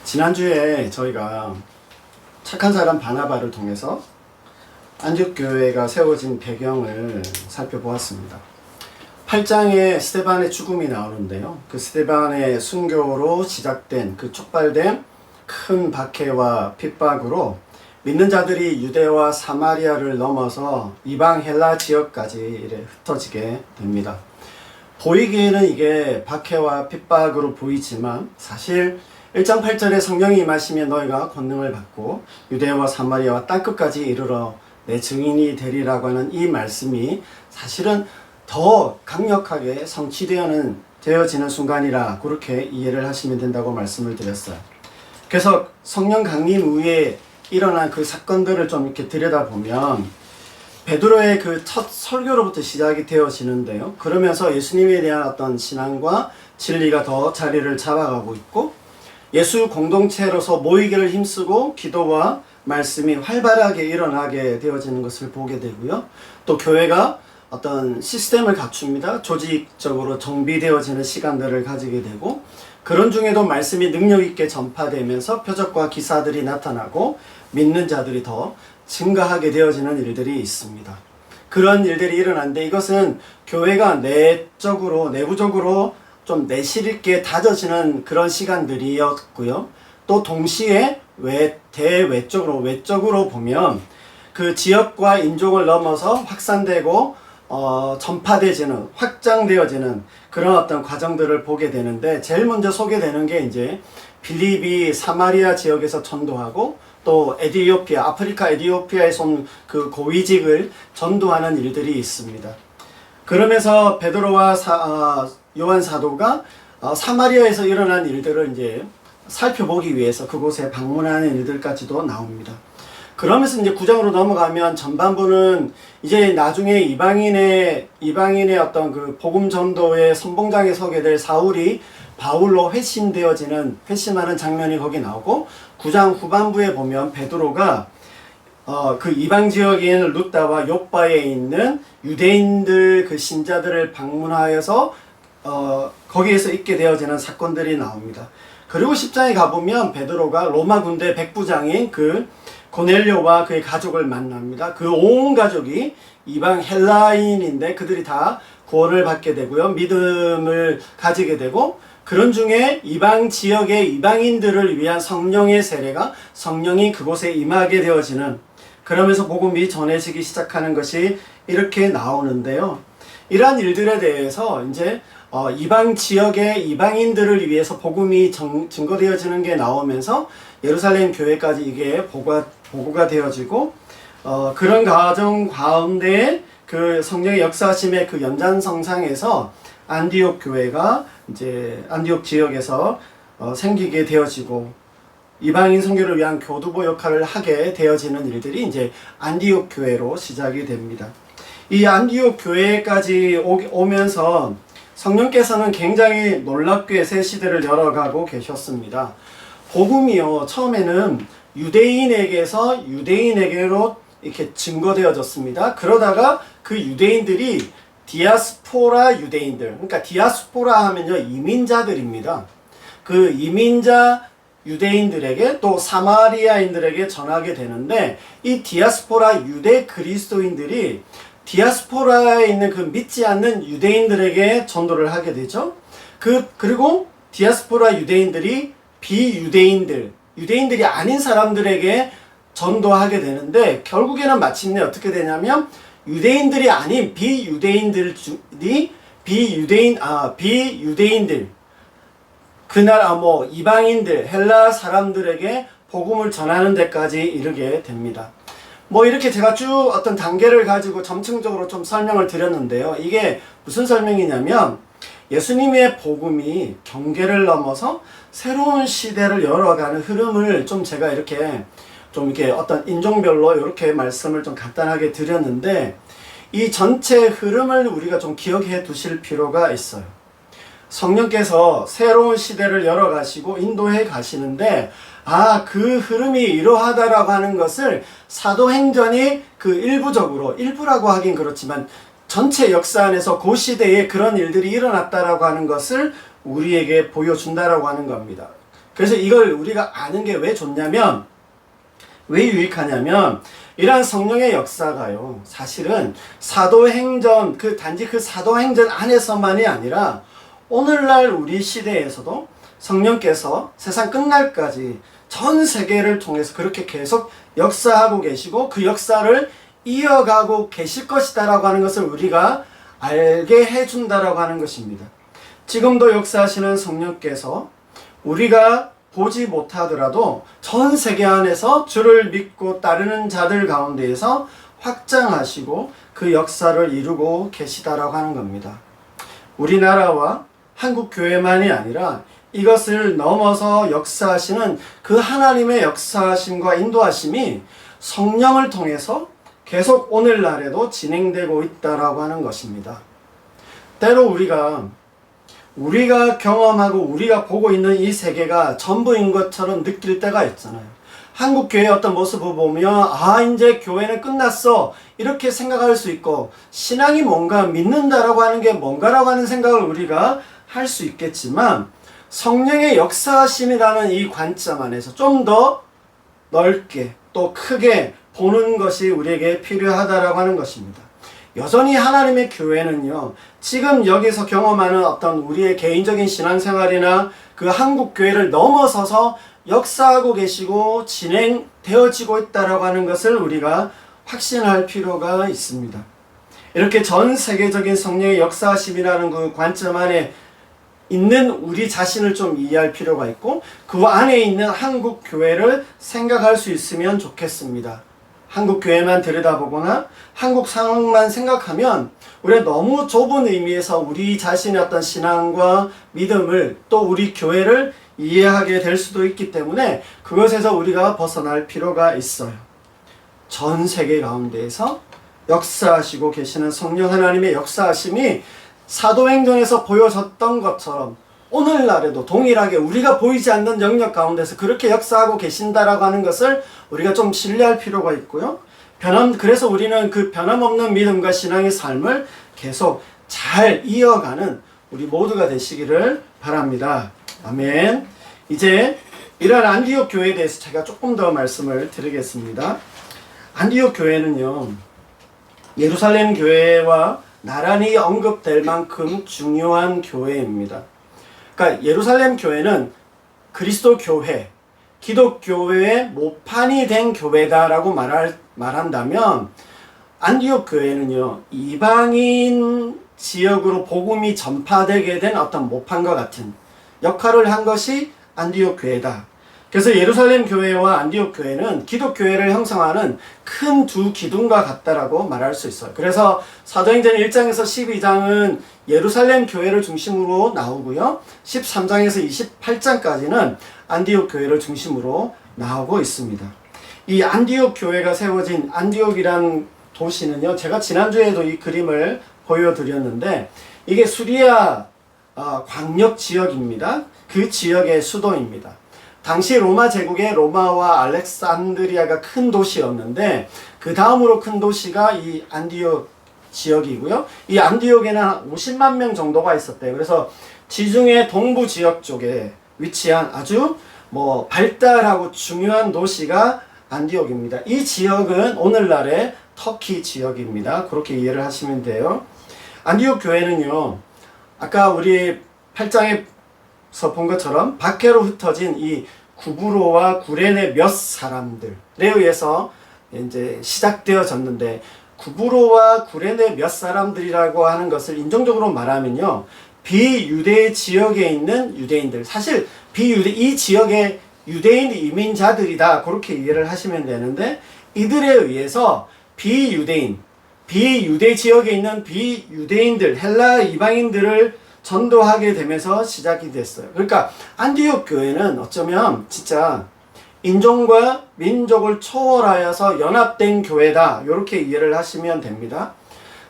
지난주에 저희가 착한 사람 바나바를 통해서 안디옥교회가 세워진 배경을 살펴보았습니다. 8장에 스데반의 죽음이 나오는데요. 그 스데반의 순교로 시작된 그 촉발된 큰 박해와 핍박으로 믿는 자들이 유대와 사마리아를 넘어서 이방 헬라 지역까지 흩어지게 됩니다. 보이기에는 이게 박해와 핍박으로 보이지만 사실 1장 8절에 성령이 임하시면 너희가 권능을 받고 유대와 사마리아와 땅끝까지 이르러 내 증인이 되리라고 하는 이 말씀이 사실은 더 강력하게 성취되어지는 순간이라 그렇게 이해를 하시면 된다고 말씀을 드렸어요. 그래서 성령 강림 후에 일어난 그 사건들을 좀 이렇게 들여다보면 베드로의 그 첫 설교로부터 시작이 되어지는데요. 그러면서 예수님에 대한 어떤 신앙과 진리가 더 자리를 잡아가고 있고 예수 공동체로서 모이기를 힘쓰고 기도와 말씀이 활발하게 일어나게 되어지는 것을 보게 되고요. 또 교회가 어떤 시스템을 갖춥니다. 조직적으로 정비되어지는 시간들을 가지게 되고 그런 중에도 말씀이 능력 있게 전파되면서 표적과 기사들이 나타나고 믿는 자들이 더 증가하게 되어지는 일들이 있습니다. 그런 일들이 일어났는데 이것은 교회가 내부적으로 좀 내실 있게 다져지는 그런 시간들이었고요. 또 동시에 외적으로 보면 그 지역과 인종을 넘어서 확산되고 전파되지는 확장되어지는 그런 어떤 과정들을 보게 되는데 제일 먼저 소개되는 게 이제 빌립이 사마리아 지역에서 전도하고 또 아프리카 에티오피아에서 온 그 고위직을 전도하는 일들이 있습니다. 그러면서 베드로와 요한 사도가 사마리아에서 일어난 일들을 이제 살펴보기 위해서 그곳에 방문하는 일들까지도 나옵니다. 그러면서 이제 9장으로 넘어가면 전반부는 이제 나중에 이방인의 어떤 그 복음 전도의 선봉장에 서게 될 사울이 바울로 회심하는 장면이 거기 나오고 9장 후반부에 보면 베드로가 그 이방 지역인 루다와 욥바에 있는 유대인들 그 신자들을 방문하여서 거기에서 있게 되어지는 사건들이 나옵니다. 그리고 10장에 가보면 베드로가 로마 군대 백부장인 그 고넬료와 그의 가족을 만납니다. 그 온 가족이 이방 헬라인인데 그들이 다 구원을 받게 되고요. 믿음을 가지게 되고 그런 중에 이방 지역의 이방인들을 위한 성령의 세례가 성령이 그곳에 임하게 되어지는 그러면서 복음이 전해지기 시작하는 것이 이렇게 나오는데요. 이러한 일들에 대해서 이제 이방 지역의 이방인들을 위해서 복음이 증거되어지는 게 나오면서 예루살렘 교회까지 이게 보고가 되어지고 그런 과정 가운데 그 성령의 역사하심의 그 연장선상에서 안디옥 교회가 이제 안디옥 지역에서 생기게 되어지고 이방인 선교를 위한 교두보 역할을 하게 되어지는 일들이 이제 안디옥 교회로 시작이 됩니다. 이 안디옥 교회까지 오면서 성령께서는 굉장히 놀랍게 새 시대를 열어가고 계셨습니다. 복음이요, 처음에는 유대인에게서 유대인에게로 이렇게 증거되어졌습니다. 그러다가 그 유대인들이 디아스포라 유대인들, 그러니까 디아스포라 하면요, 이민자들입니다. 그 이민자 유대인들에게 또 사마리아인들에게 전하게 되는데 이 디아스포라 유대 그리스도인들이 디아스포라에 있는 그 믿지 않는 유대인들에게 전도를 하게 되죠. 그리고 디아스포라 유대인들이 유대인들이 아닌 사람들에게 전도하게 되는데 결국에는 마침내 어떻게 되냐면 유대인들이 아닌 비유대인들 이방인들 헬라 사람들에게 복음을 전하는 데까지 이르게 됩니다. 이렇게 제가 쭉 어떤 단계를 가지고 점층적으로 좀 설명을 드렸는데요. 이게 무슨 설명이냐면 예수님의 복음이 경계를 넘어서 새로운 시대를 열어가는 흐름을 좀 제가 이렇게 어떤 인종별로 이렇게 말씀을 좀 간단하게 드렸는데 이 전체 흐름을 우리가 좀 기억해 두실 필요가 있어요. 성령께서 새로운 시대를 열어가시고 인도해 가시는데 그 흐름이 이러하다라고 하는 것을 사도행전이 그 일부라고 하긴 그렇지만 전체 역사 안에서 그 시대에 그런 일들이 일어났다라고 하는 것을 우리에게 보여준다라고 하는 겁니다. 그래서 이걸 우리가 아는 게 왜 좋냐면, 왜 유익하냐면, 이러한 성령의 역사가요, 사실은 사도행전, 단지 그 사도행전 안에서만이 아니라 오늘날 우리 시대에서도 성령께서 세상 끝날까지 전 세계를 통해서 그렇게 계속 역사하고 계시고 그 역사를 이어가고 계실 것이다라고 하는 것을 우리가 알게 해준다라고 하는 것입니다. 지금도 역사하시는 성령께서 우리가 보지 못하더라도 전 세계 안에서 주를 믿고 따르는 자들 가운데에서 확장하시고 그 역사를 이루고 계시다라고 하는 겁니다. 우리나라와 한국 교회만이 아니라 이것을 넘어서 역사하시는 그 하나님의 역사하심과 인도하심이 성령을 통해서 계속 오늘날에도 진행되고 있다라고 하는 것입니다. 때로 우리가 경험하고 우리가 보고 있는 이 세계가 전부인 것처럼 느낄 때가 있잖아요. 한국 교회의 어떤 모습을 보면 이제 교회는 끝났어 이렇게 생각할 수 있고, 신앙이 뭔가 믿는다라고 하는 게 뭔가라고 하는 생각을 우리가 할 수 있겠지만, 성령의 역사하심이라는 이 관점 안에서 좀 더 넓게 또 크게 보는 것이 우리에게 필요하다라고 하는 것입니다. 여전히 하나님의 교회는요, 지금 여기서 경험하는 어떤 우리의 개인적인 신앙생활이나 그 한국 교회를 넘어서서 역사하고 계시고 진행되어지고 있다라고 하는 것을 우리가 확신할 필요가 있습니다. 이렇게 전 세계적인 성령의 역사하심이라는 그 관점 안에 있는 우리 자신을 좀 이해할 필요가 있고, 그 안에 있는 한국 교회를 생각할 수 있으면 좋겠습니다. 한국 교회만 들여다보거나 한국 상황만 생각하면 우리가 너무 좁은 의미에서 우리 자신의 어떤 신앙과 믿음을 또 우리 교회를 이해하게 될 수도 있기 때문에 그것에서 우리가 벗어날 필요가 있어요. 전 세계 가운데에서 역사하시고 계시는 성령 하나님의 역사하심이 사도행전에서 보여졌던 것처럼 오늘날에도 동일하게 우리가 보이지 않는 영역 가운데서 그렇게 역사하고 계신다라고 하는 것을 우리가 좀 신뢰할 필요가 있고요. 그래서 우리는 그 변함없는 믿음과 신앙의 삶을 계속 잘 이어가는 우리 모두가 되시기를 바랍니다. 아멘. 이제 이러한 안디옥 교회에 대해서 제가 조금 더 말씀을 드리겠습니다. 안디옥 교회는요, 예루살렘 교회와 나란히 언급될 만큼 중요한 교회입니다. 그러니까 예루살렘 교회는 그리스도 교회, 기독교회의 모판이 된 교회다라고 말한다면, 안디옥 교회는요, 이방인 지역으로 복음이 전파되게 된 어떤 모판과 같은 역할을 한 것이 안디옥 교회다. 그래서 예루살렘 교회와 안디옥 교회는 기독교회를 형성하는 큰 두 기둥과 같다라고 말할 수 있어요. 그래서 사도행전 1장에서 12장은 예루살렘 교회를 중심으로 나오고요, 13장에서 28장까지는 안디옥 교회를 중심으로 나오고 있습니다. 이 안디옥 교회가 세워진 안디옥이란 도시는요, 제가 지난주에도 이 그림을 보여드렸는데, 이게 수리아 광역 지역입니다. 그 지역의 수도입니다. 당시 로마 제국의 로마와 알렉산드리아가 큰 도시였는데, 그 다음으로 큰 도시가 이 안디옥 지역이고요. 이 안디옥에는 한 50만 명 정도가 있었대요. 그래서 지중해 동부 지역 쪽에 위치한 아주 발달하고 중요한 도시가 안디옥입니다. 이 지역은 오늘날의 터키 지역입니다. 그렇게 이해를 하시면 돼요. 안디옥 교회는요, 아까 우리 8장에서 본 것처럼 박해로 흩어진 이 구브로와 구레네 몇 사람들에 의해서 이제 시작되어졌는데, 구브로와 구레네 몇 사람들이라고 하는 것을 인종적으로 말하면요, 비유대 지역에 있는 유대인들, 사실 이 지역의 유대인 이민자들이다, 그렇게 이해를 하시면 되는데, 이들에 의해서 비유대 지역에 있는 비유대인들, 헬라 이방인들을 전도하게 되면서 시작이 됐어요. 그러니까 안디옥 교회는 어쩌면 진짜 인종과 민족을 초월하여서 연합된 교회다, 이렇게 이해를 하시면 됩니다.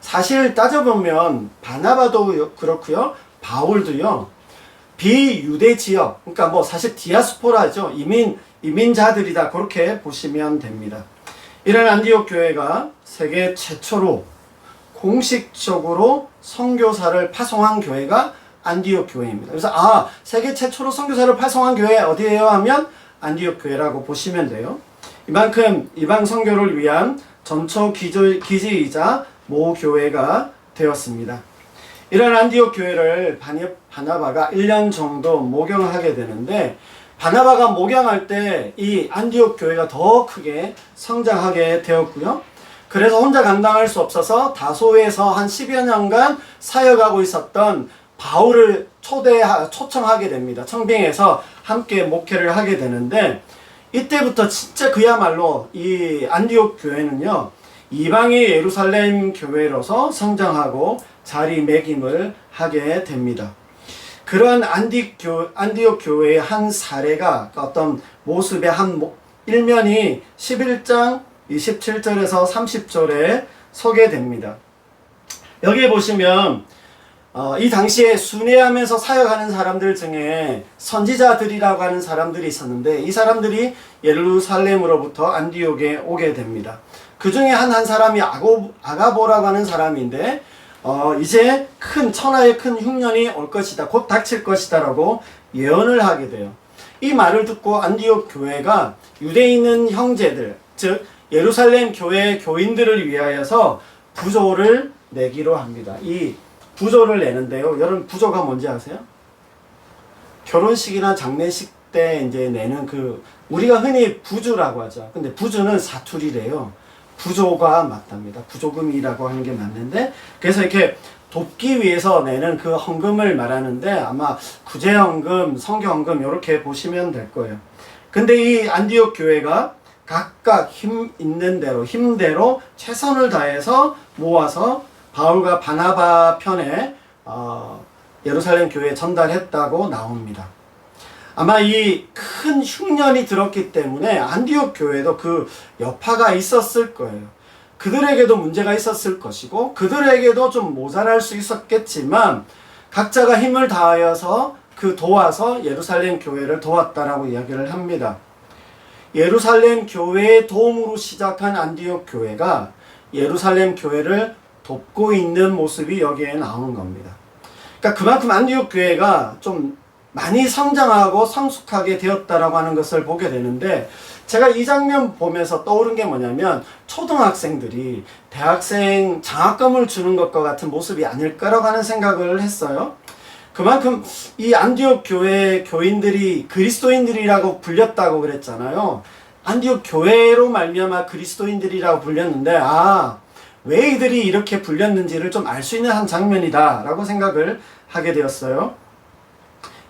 사실 따져보면 바나바도 그렇고요, 바울도요, 비유대 지역, 그러니까 사실 디아스포라죠, 이민자들이다, 그렇게 보시면 됩니다. 이런 안디옥 교회가 세계 최초로 공식적으로 선교사를 파송한 교회가 안디옥 교회입니다. 그래서 세계 최초로 선교사를 파송한 교회 어디예요 하면 안디옥 교회라고 보시면 돼요. 이만큼 이방 선교를 위한 전초 기지이자 모 교회가 되었습니다. 이런 안디옥 교회를 바나바가 1년 정도 목양하게 되는데, 바나바가 목양할 때 이 안디옥 교회가 더 크게 성장하게 되었고요. 그래서 혼자 감당할 수 없어서 다소에서 한 10여 년간 사역하고 있었던 바울을 초청하게 됩니다. 청빙해서 함께 목회를 하게 되는데, 이때부터 진짜 그야말로 이 안디옥 교회는요, 이방의 예루살렘 교회로서 성장하고 자리매김을 하게 됩니다. 그러한 안디옥 교회의 한 사례가, 어떤 모습의 한 일면이 11장 27절에서 30절에 소개됩니다. 여기에 보시면 이 당시에 순회하면서 사역하는 사람들 중에 선지자들이라고 하는 사람들이 있었는데, 이 사람들이 예루살렘으로부터 안디옥에 오게 됩니다. 그 중에 한 사람이 아가보라고 하는 사람인데, 이제 천하의 큰 흉년이 올 것이다, 곧 닥칠 것이다 라고 예언을 하게 돼요. 이 말을 듣고 안디옥 교회가 유대에 있는 형제들, 즉 예루살렘 교회 교인들을 위하여서 부조를 내기로 합니다. 이 부조를 내는데요, 여러분 부조가 뭔지 아세요? 결혼식이나 장례식 때 이제 내는 우리가 흔히 부주라고 하죠. 근데 부주는 사투리래요. 부조가 맞답니다. 부조금이라고 하는 게 맞는데, 그래서 이렇게 돕기 위해서 내는 그 헌금을 말하는데, 아마 구제헌금, 성교헌금 이렇게 보시면 될 거예요. 근데 이 안디옥 교회가 각각 힘대로 최선을 다해서 모아서 바울과 바나바 편에 예루살렘 교회에 전달했다고 나옵니다. 아마 이 큰 흉년이 들었기 때문에 안디옥 교회도 그 여파가 있었을 거예요. 그들에게도 문제가 있었을 것이고, 그들에게도 좀 모자랄 수 있었겠지만, 각자가 힘을 다하여서 도와서 예루살렘 교회를 도왔다라고 이야기를 합니다. 예루살렘 교회의 도움으로 시작한 안디옥 교회가 예루살렘 교회를 돕고 있는 모습이 여기에 나오는 겁니다. 그러니까 그만큼 안디옥 교회가 좀 많이 성장하고 성숙하게 되었다라고 하는 것을 보게 되는데, 제가 이 장면 보면서 떠오른 게 뭐냐면, 초등학생들이 대학생 장학금을 주는 것과 같은 모습이 아닐까라고 하는 생각을 했어요. 그만큼 이 안디옥 교회 교인들이 그리스도인들이라고 불렸다고 그랬잖아요. 안디옥 교회로 말미암아 그리스도인들이라고 불렸는데, 왜 이들이 이렇게 불렸는지를 좀 알 수 있는 한 장면이다 라고 생각을 하게 되었어요.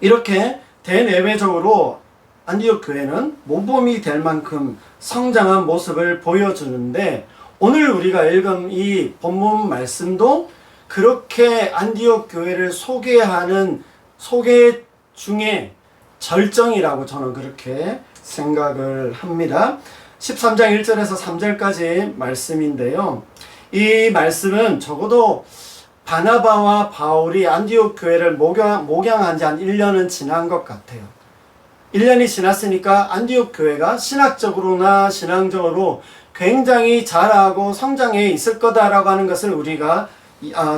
이렇게 대내외적으로 안디옥 교회는 모범이 될 만큼 성장한 모습을 보여주는데, 오늘 우리가 읽은 이 본문 말씀도 그렇게 안디옥 교회를 소개하는 소개 중에 절정이라고 저는 그렇게 생각을 합니다. 13장 1절에서 3절까지 말씀인데요. 이 말씀은 적어도 바나바와 바울이 안디옥 교회를 목양한 지 한 1년은 지난 것 같아요. 1년이 지났으니까 안디옥 교회가 신학적으로나 신앙적으로 굉장히 자라고 성장해 있을 거다라고 하는 것을 우리가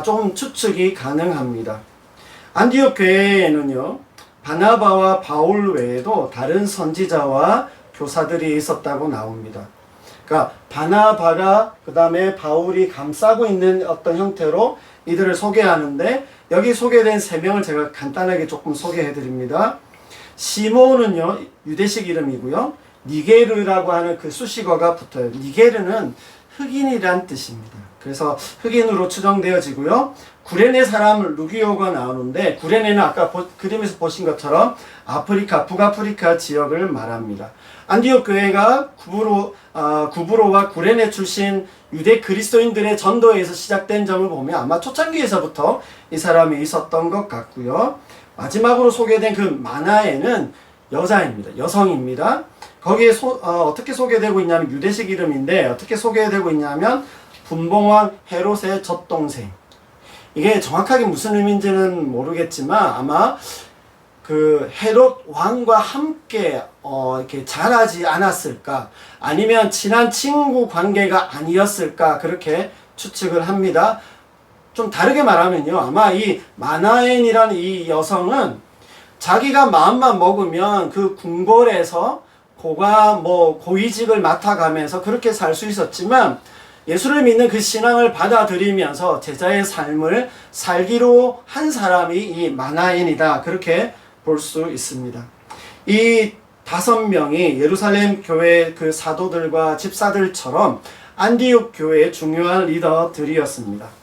좀 추측이 가능합니다. 안디옥 교회에는요, 바나바와 바울 외에도 다른 선지자와 교사들이 있었다고 나옵니다. 그러니까 바나바가 그 다음에 바울이 감싸고 있는 어떤 형태로 이들을 소개하는데, 여기 소개된 3명을 제가 간단하게 조금 소개해 드립니다. 시몬은요, 유대식 이름이고요, 니게르라고 하는 그 수식어가 붙어요. 니게르는 흑인이란 뜻입니다. 그래서 흑인으로 추정되어지고요. 구레네 사람 루기오가 나오는데, 구레네는 아까 그림에서 보신 것처럼 북아프리카 지역을 말합니다. 안디옥 교회가 구브로와 구레네 출신 유대 그리스도인들의 전도에서 시작된 점을 보면 아마 초창기에서부터 이 사람이 있었던 것 같고요. 마지막으로 소개된 그 마나에는 여자입니다. 여성입니다. 거기에 어떻게 소개되고 있냐면, 유대식 이름인데 어떻게 소개되고 있냐면 분봉왕 헤롯의 젖동생. 이게 정확하게 무슨 의미인지는 모르겠지만, 아마 그 헤롯 왕과 함께 이렇게 자라지 않았을까, 아니면 친한 친구 관계가 아니었을까, 그렇게 추측을 합니다. 좀 다르게 말하면요, 아마 이 마나엔이라는 이 여성은 자기가 마음만 먹으면 그 궁궐에서 고위직을 맡아가면서 그렇게 살 수 있었지만, 예수를 믿는 그 신앙을 받아들이면서 제자의 삶을 살기로 한 사람이 이 마나엔이다, 그렇게 볼 수 있습니다. 이 5명이 예루살렘 교회 그 사도들과 집사들처럼 안디옥 교회의 중요한 리더들이었습니다.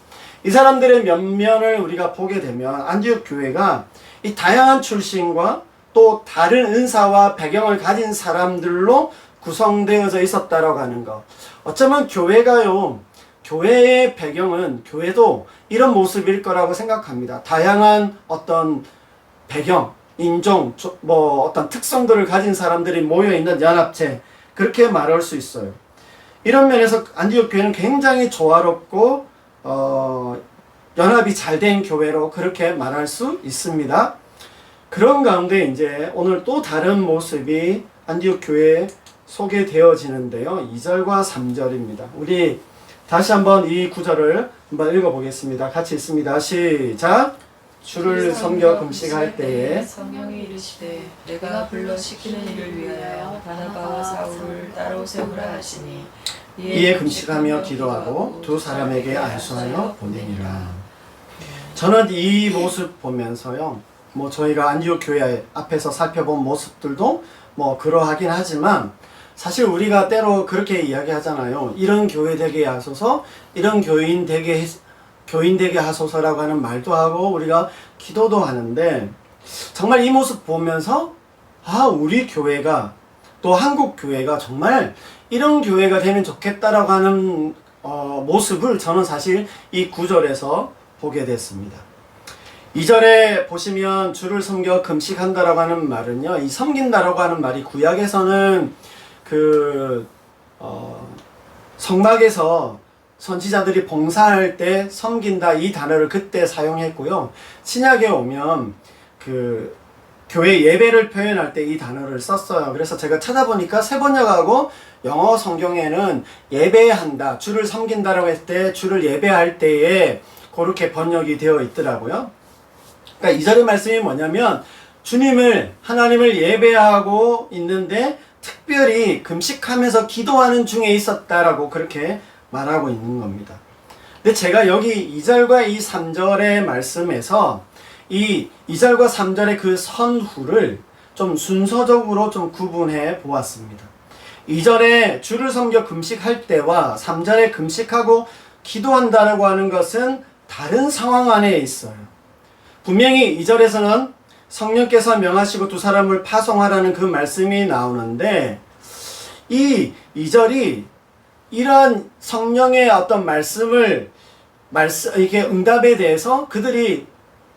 이 사람들의 면면을 우리가 보게 되면 안디옥 교회가 이 다양한 출신과 또 다른 은사와 배경을 가진 사람들로 구성되어져 있었다라고 하는 것. 어쩌면 교회가요, 교회의 배경은, 교회도 이런 모습일 거라고 생각합니다. 다양한 어떤 배경, 인종, 어떤 특성들을 가진 사람들이 모여있는 연합체, 그렇게 말할 수 있어요. 이런 면에서 안디옥 교회는 굉장히 조화롭고 연합이 잘 된 교회로 그렇게 말할 수 있습니다. 그런 가운데 이제 오늘 또 다른 모습이 안디옥 교회에 소개되어지는데요. 2절과 3절입니다. 우리 다시 한번 이 구절을 한번 읽어보겠습니다. 같이 읽습니다. 시작! 주를 섬겨 금식할 때에 성령이 이르시되 내가 불러 시키는 일을 위하여 바나바와 사울을 따로 세우라 하시니 이에 금식하며 기도하고 두 사람에게 안수하여 보내니라. 저는 이 모습 보면서요, 저희가 안디옥 교회 앞에서 살펴본 모습들도 그러하긴 하지만, 사실 우리가 때로 그렇게 이야기하잖아요. 이런 교회 되게 하소서, 이런 교인 되게 하소서라고 하는 말도 하고 우리가 기도도 하는데, 정말 이 모습 보면서 우리 교회가, 또 한국 교회가 정말 이런 교회가 되면 좋겠다라고 하는 모습을 저는 사실 이 9절에서 보게 됐습니다. 2절에 보시면 주를 섬겨 금식한다라고 하는 말은요, 이 섬긴다라고 하는 말이 구약에서는 성막에서 선지자들이 봉사할 때 섬긴다, 이 단어를 그때 사용했고요. 신약에 오면 교회 예배를 표현할 때 이 단어를 썼어요. 그래서 제가 찾아보니까 세번역하고 영어 성경에는 예배한다, 주를 섬긴다라고 했을 때 주를 예배할 때에 그렇게 번역이 되어 있더라고요. 그러니까 2절의 말씀이 뭐냐면, 하나님을 예배하고 있는데 특별히 금식하면서 기도하는 중에 있었다라고 그렇게 말하고 있는 겁니다. 근데 제가 여기 2절과 이 3절의 말씀에서 이 2절과 3절의 그 선후를 좀 순서적으로 좀 구분해 보았습니다. 2절에 주를 섬겨 금식할 때와 3절에 금식하고 기도한다라고 하는 것은 다른 상황 안에 있어요. 분명히 2절에서는 성령께서 명하시고 두 사람을 파송하라는 그 말씀이 나오는데, 이 2절이 이러한 성령의 어떤 이게 응답에 대해서 그들이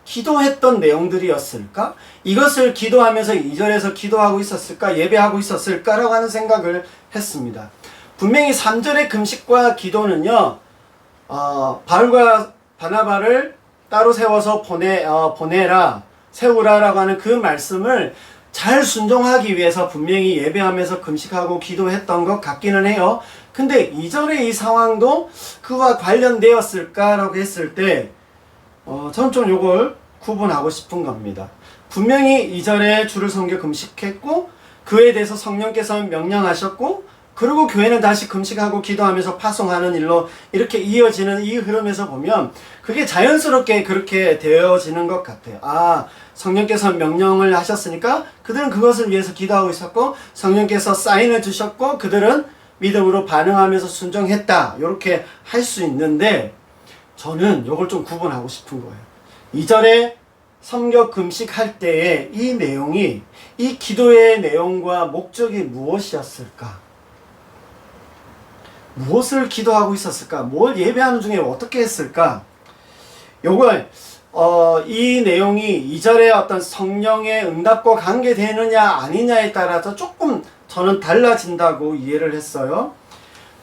기도했던 내용들이었을까? 이것을 기도하면서 2절에서 기도하고 있었을까? 예배하고 있었을까라고 하는 생각을 했습니다. 분명히 3절의 금식과 기도는요, 바울과 바나바를 따로 세워서 세우라라고 하는 그 말씀을 잘 순종하기 위해서 분명히 예배하면서 금식하고 기도했던 것 같기는 해요. 근데 2절의 이 상황도 그와 관련되었을까라고 했을 때, 저는 좀 요걸 구분하고 싶은 겁니다. 분명히 2절에 주를 섬겨 금식했고, 그에 대해서 성령께서 명령하셨고, 그리고 교회는 다시 금식하고 기도하면서 파송하는 일로 이렇게 이어지는 이 흐름에서 보면 그게 자연스럽게 그렇게 되어지는 것 같아요. 성령께서 명령을 하셨으니까 그들은 그것을 위해서 기도하고 있었고, 성령께서 사인을 주셨고 그들은 믿음으로 반응하면서 순종했다, 이렇게 할 수 있는데, 저는 이걸 좀 구분하고 싶은 거예요. 2절에 섬겨 금식할 때의 이 내용이, 이 기도의 내용과 목적이 무엇이었을까? 무엇을 기도하고 있었을까? 뭘 예배하는 중에 어떻게 했을까? 요걸 이 내용이 2절의 어떤 성령의 응답과 관계되느냐 아니냐에 따라서 조금 저는 달라진다고 이해를 했어요.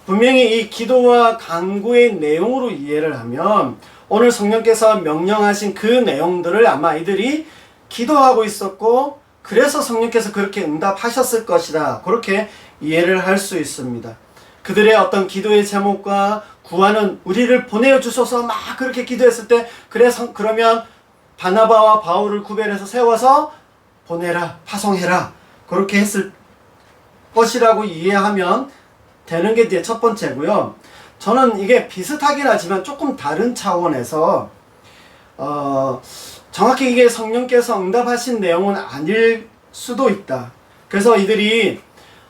분명히 이 기도와 간구의 내용으로 이해를 하면 오늘 성령께서 명령하신 그 내용들을 아마 이들이 기도하고 있었고, 그래서 성령께서 그렇게 응답하셨을 것이다, 그렇게 이해를 할 수 있습니다. 그들의 어떤 기도의 제목과 구하는 우리를 보내주소서 막 그렇게 기도했을 때 그러면 바나바와 바울을 구별해서 세워서 보내라, 파송해라 그렇게 했을 것이라고 이해하면 되는 게 이제 첫 번째고요. 저는 이게 비슷하긴 하지만 조금 다른 차원에서 정확히 이게 성령께서 응답하신 내용은 아닐 수도 있다. 그래서 이들이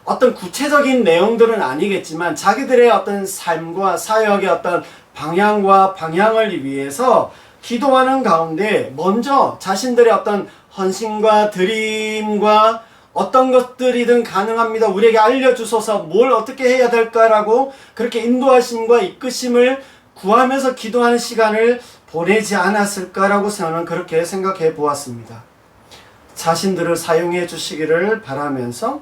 어떤 구체적인 내용들은 아니겠지만 자기들의 어떤 삶과 사역의 어떤 방향과 방향을 위해서 기도하는 가운데 먼저 자신들의 어떤 헌신과 드림과 어떤 것들이든 가능합니다. 우리에게 알려주소서 뭘 어떻게 해야 될까라고 그렇게 인도하심과 이끄심을 구하면서 기도하는 시간을 보내지 않았을까라고 저는 그렇게 생각해 보았습니다. 자신들을 사용해 주시기를 바라면서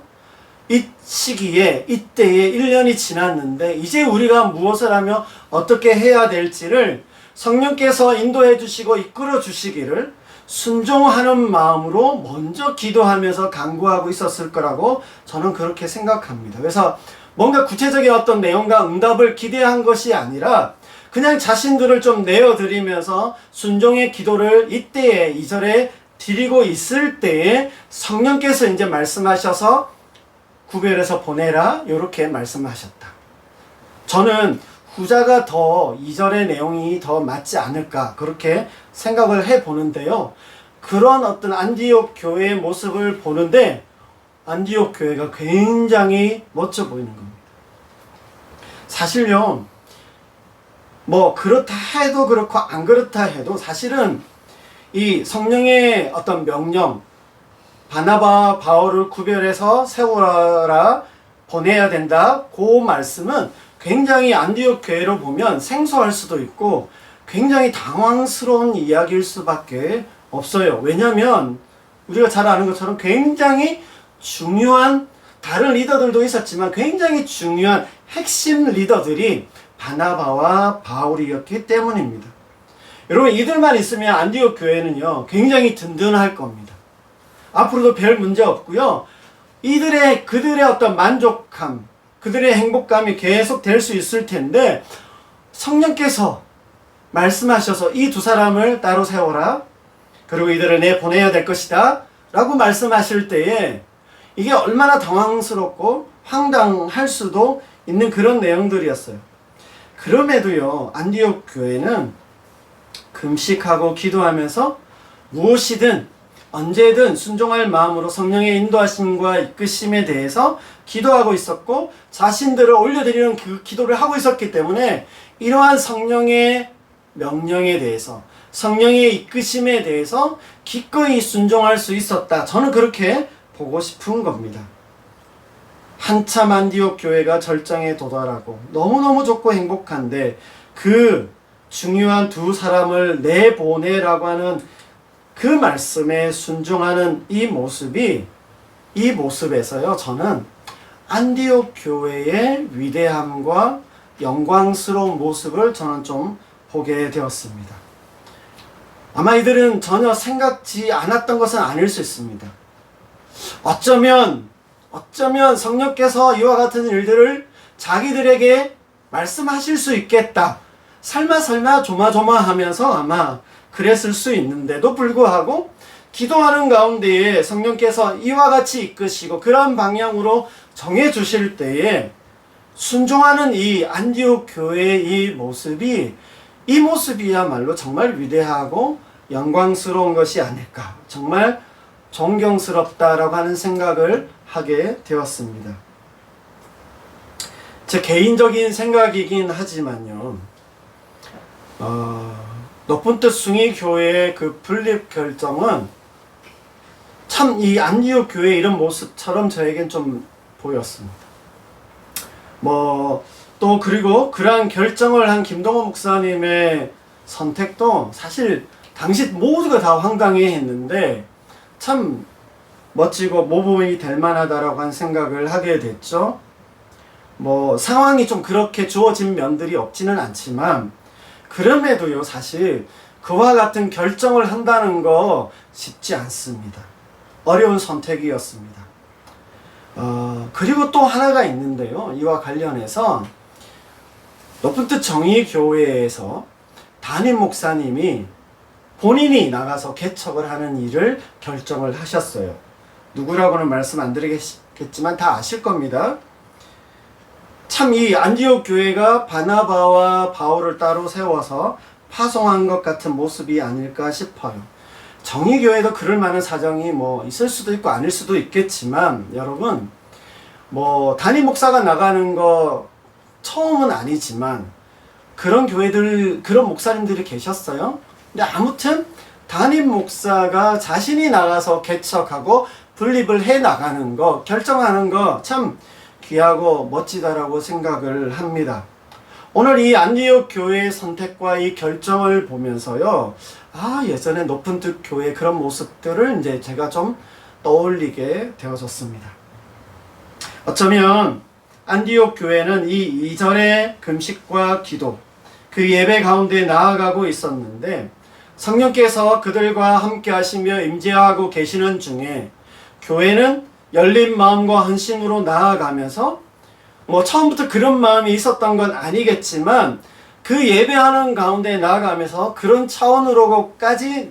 이 시기에 이때에 1년이 지났는데 이제 우리가 무엇을 하며 어떻게 해야 될지를 성령께서 인도해 주시고 이끌어 주시기를 순종하는 마음으로 먼저 기도하면서 간구하고 있었을 거라고 저는 그렇게 생각합니다. 그래서 뭔가 구체적인 어떤 내용과 응답을 기대한 것이 아니라 그냥 자신들을 좀 내어드리면서 순종의 기도를 이때에 2절에 드리고 있을 때에 성령께서 이제 말씀하셔서 구별해서 보내라 이렇게 말씀하셨다. 저는 후자가 더 2절의 내용이 더 맞지 않을까 그렇게 생각을 해보는데요. 그런 어떤 안디옥 교회의 모습을 보는데 안디옥 교회가 굉장히 멋져 보이는 겁니다. 사실요, 뭐 그렇다 해도 그렇고 안 그렇다 해도 사실은 이 성령의 어떤 명령, 바나바와 바울을 구별해서 세워라, 보내야 된다, 그 말씀은 굉장히 안디옥 교회로 보면 생소할 수도 있고 굉장히 당황스러운 이야기일 수밖에 없어요. 왜냐하면 우리가 잘 아는 것처럼 굉장히 중요한, 다른 리더들도 있었지만 굉장히 중요한 핵심 리더들이 바나바와 바울이었기 때문입니다. 여러분, 이들만 있으면 안디옥 교회는요 굉장히 든든할 겁니다. 앞으로도 별 문제 없고요. 그들의 어떤 만족감, 그들의 행복감이 계속 될 수 있을 텐데 성령께서 말씀하셔서 이 두 사람을 따로 세워라, 그리고 이들을 내보내야 될 것이다 라고 말씀하실 때에 이게 얼마나 당황스럽고 황당할 수도 있는 그런 내용들이었어요. 그럼에도요 안디옥 교회는 금식하고 기도하면서 무엇이든 언제든 순종할 마음으로 성령의 인도하심과 이끄심에 대해서 기도하고 있었고 자신들을 올려드리는 그 기도를 하고 있었기 때문에 이러한 성령의 명령에 대해서, 성령의 이끄심에 대해서 기꺼이 순종할 수 있었다. 저는 그렇게 보고 싶은 겁니다. 한참 안디옥 교회가 절정에 도달하고 너무너무 좋고 행복한데 그 중요한 두 사람을 내보내라고 하는 그 말씀에 순종하는 이 모습에서요 저는 안디옥 교회의 위대함과 영광스러운 모습을 저는 좀 보게 되었습니다. 아마 이들은 전혀 생각지 않았던 것은 아닐 수 있습니다. 어쩌면 성령께서 이와 같은 일들을 자기들에게 말씀하실 수 있겠다, 설마 조마조마하면서 아마 그랬을 수 있는데도 불구하고 기도하는 가운데에 성령께서 이와 같이 이끄시고 그런 방향으로 정해주실 때에 순종하는 이 안디옥 교회의 이 모습이야말로 정말 위대하고 영광스러운 것이 아닐까, 정말 존경스럽다라고 하는 생각을 하게 되었습니다. 제 개인적인 생각이긴 하지만요, 높은 뜻 숭이 교회의 그 분립 결정은 참 이 안디옥 교회 이런 모습처럼 저에겐 좀 보였습니다. 또 그리고 그러한 결정을 한 김동호 목사님의 선택도 사실 당시 모두가 다 황당해 했는데 참 멋지고 모범이 될 만하다라고 한 생각을 하게 됐죠. 상황이 좀 그렇게 주어진 면들이 없지는 않지만 그럼에도요 사실 그와 같은 결정을 한다는 거 쉽지 않습니다. 어려운 선택이었습니다. 그리고 또 하나가 있는데요. 이와 관련해서 높은 뜻 정의교회에서 담임 목사님이 본인이 나가서 개척을 하는 일을 결정을 하셨어요. 누구라고는 말씀 안 드리겠지만 다 아실 겁니다. 참 이 안디옥 교회가 바나바와 바울을 따로 세워서 파송한 것 같은 모습이 아닐까 싶어요. 정의교회도 그럴 만한 사정이 뭐 있을 수도 있고 아닐 수도 있겠지만, 여러분 뭐 담임 목사가 나가는 거 처음은 아니지만 그런 교회들, 그런 목사님들이 계셨어요. 근데 아무튼 담임 목사가 자신이 나가서 개척하고 분립을 해 나가는 거, 결정하는 거 참 귀하고 멋지다라고 생각을 합니다. 오늘 이 안디옥 교회의 선택과 이 결정을 보면서요, 예전에 높은 뜻 교회 그런 모습들을 이제 제가 좀 떠올리게 되어졌습니다. 어쩌면 안디옥 교회는 이 이전의 금식과 기도, 그 예배 가운데 나아가고 있었는데, 성령께서 그들과 함께 하시며 임재하고 계시는 중에 교회는 열린 마음과 헌신으로 나아가면서, 뭐 처음부터 그런 마음이 있었던 건 아니겠지만 그 예배하는 가운데 나아가면서 그런 차원으로까지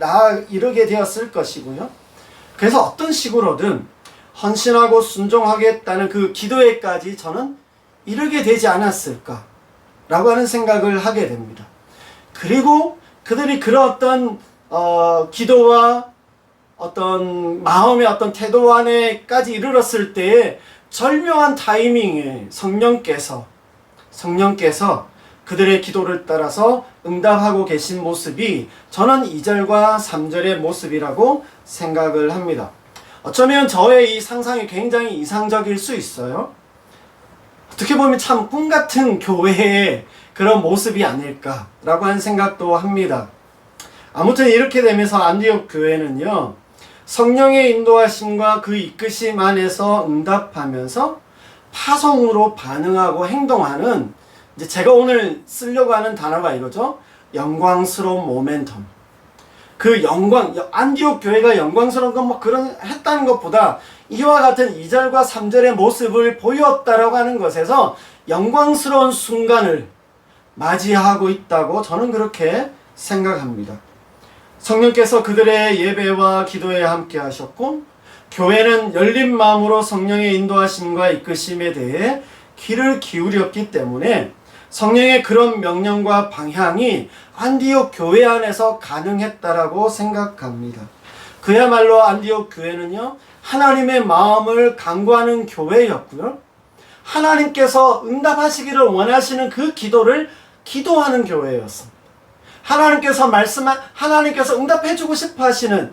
이르게 되었을 것이고요. 그래서 어떤 식으로든 헌신하고 순종하겠다는 그 기도에까지 저는 이르게 되지 않았을까 라고 하는 생각을 하게 됩니다. 그리고 그들이 그런 어떤 기도와 어떤 마음의 어떤 태도 안에까지 이르렀을 때에 절묘한 타이밍에 성령께서 그들의 기도를 따라서 응답하고 계신 모습이 저는 2절과 3절의 모습이라고 생각을 합니다. 어쩌면 저의 이 상상이 굉장히 이상적일 수 있어요. 어떻게 보면 참 꿈같은 교회의 그런 모습이 아닐까라고 하는 생각도 합니다. 아무튼 이렇게 되면서 안디옥 교회는요, 성령의 인도하심과 그 이끄심 안에서 응답하면서 파송으로 반응하고 행동하는, 이제 제가 오늘 쓰려고 하는 단어가 이거죠. 영광스러운 모멘텀. 그 안디옥 교회가 영광스러운 건 뭐 그런 했다는 것보다 이와 같은 2절과 3절의 모습을 보였다라고 하는 것에서 영광스러운 순간을 맞이하고 있다고 저는 그렇게 생각합니다. 성령께서 그들의 예배와 기도에 함께 하셨고, 교회는 열린 마음으로 성령의 인도하심과 이끄심에 대해 귀를 기울였기 때문에 성령의 그런 명령과 방향이 안디옥 교회 안에서 가능했다라고 생각합니다. 그야말로 안디옥 교회는요, 하나님의 마음을 간구하는 교회였고요, 하나님께서 응답하시기를 원하시는 그 기도를 기도하는 교회였습니다. 하나님께서 응답해주고 싶어 하시는,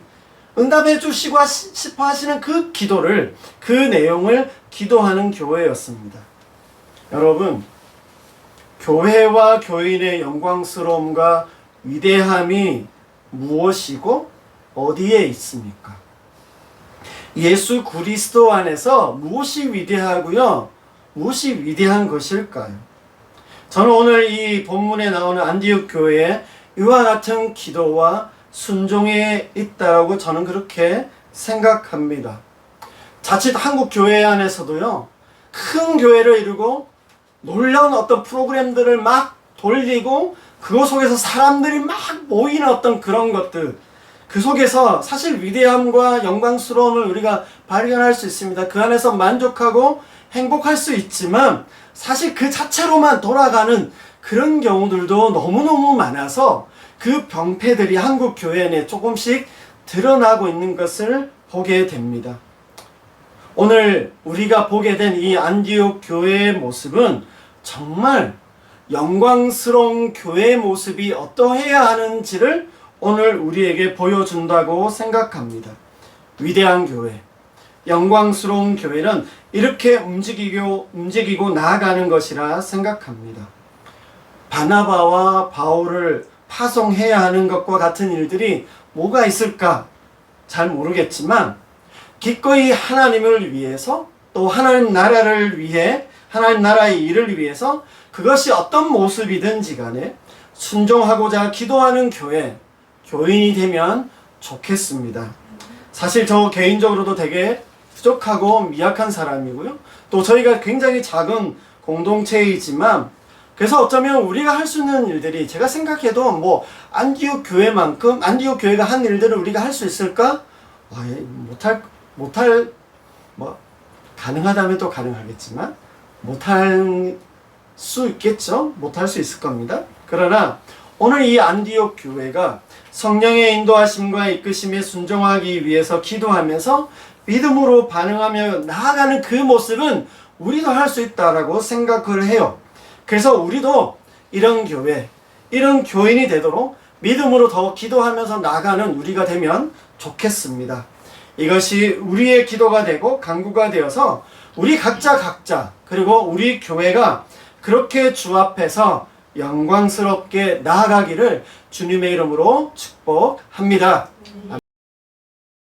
응답해주시고 싶어 하시는 그 기도를, 그 내용을 기도하는 교회였습니다. 여러분, 교회와 교인의 영광스러움과 위대함이 무엇이고 어디에 있습니까? 예수 그리스도 안에서 무엇이 위대하고요, 무엇이 위대한 것일까요? 저는 오늘 이 본문에 나오는 안디옥 교회에 이와 같은 기도와 순종에 있다고 저는 그렇게 생각합니다. 자칫 한국 교회 안에서도요, 큰 교회를 이루고 놀라운 어떤 프로그램들을 막 돌리고 그것 속에서 사람들이 막 모이는 어떤 그런 것들, 그 속에서 사실 위대함과 영광스러움을 우리가 발견할 수 있습니다. 그 안에서 만족하고 행복할 수 있지만 사실 그 자체로만 돌아가는 그런 경우들도 너무너무 많아서 그 병폐들이 한국 교회 내에 조금씩 드러나고 있는 것을 보게 됩니다. 오늘 우리가 보게 된 이 안디옥 교회의 모습은 정말 영광스러운 교회의 모습이 어떠해야 하는지를 오늘 우리에게 보여준다고 생각합니다. 위대한 교회, 영광스러운 교회는 이렇게 움직이고 나아가는 것이라 생각합니다. 바나바와 바울을 파송해야 하는 것과 같은 일들이 뭐가 있을까 잘 모르겠지만, 기꺼이 하나님을 위해서, 또 하나님 나라를 위해, 하나님 나라의 일을 위해서 그것이 어떤 모습이든지 간에 순종하고자 기도하는 교인이 되면 좋겠습니다. 사실 저 개인적으로도 되게 부족하고 미약한 사람이고요. 또 저희가 굉장히 작은 공동체이지만 그래서 어쩌면 우리가 할 수 있는 일들이 제가 생각해도 뭐 안디옥 교회만큼 안디옥 교회가 한 일들을 우리가 할 수 있을까? 못할 뭐 가능하다면 또 가능하겠지만 못할 수 있겠죠. 못할 수 있을 겁니다. 그러나 오늘 이 안디옥 교회가 성령의 인도하심과 이끄심에 순종하기 위해서 기도하면서 믿음으로 반응하며 나아가는 그 모습은 우리도 할 수 있다라고 생각을 해요. 그래서 우리도 이런 교회, 이런 교인이 되도록 믿음으로 더 기도하면서 나아가는 우리가 되면 좋겠습니다. 이것이 우리의 기도가 되고 간구가 되어서 우리 각자 그리고 우리 교회가 그렇게 주 앞에서 영광스럽게 나아가기를 주님의 이름으로 축복합니다.